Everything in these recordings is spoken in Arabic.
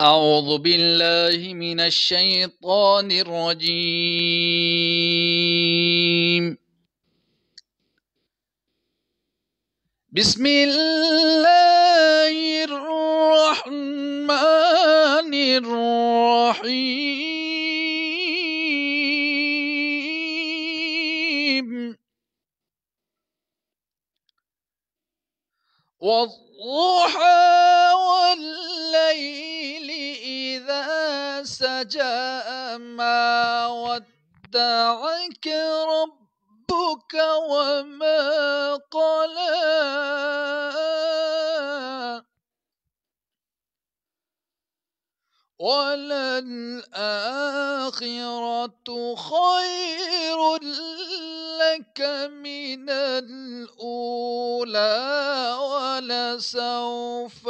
أعوذ بالله من الشيطان الرجيم. بسم الله الرحمن الرحيم. والضحى والليل إذا سجى ما ودعك ربك وما قلى وللآخرة خير لك من الأولى ولسوف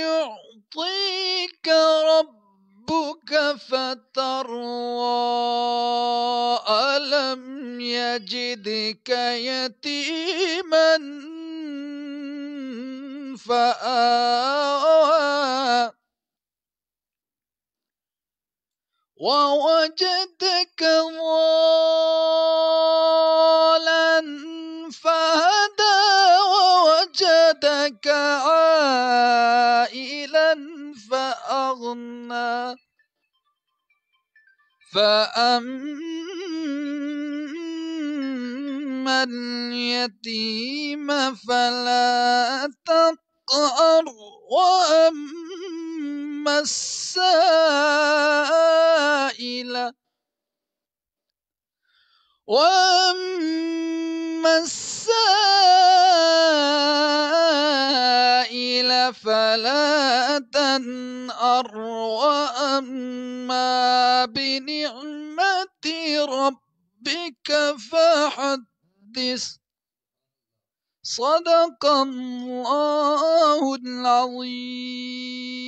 يعطيك ربك فترضى. ألم يجدك يتيما فآوى ووجدك ضالا فهدى ووجدك عائلا فأغنى فأما اليتيم فلا تقهر وأما السائل فلا تنهر وأما بنعمة ربك فحدث. صدق الله العظيم.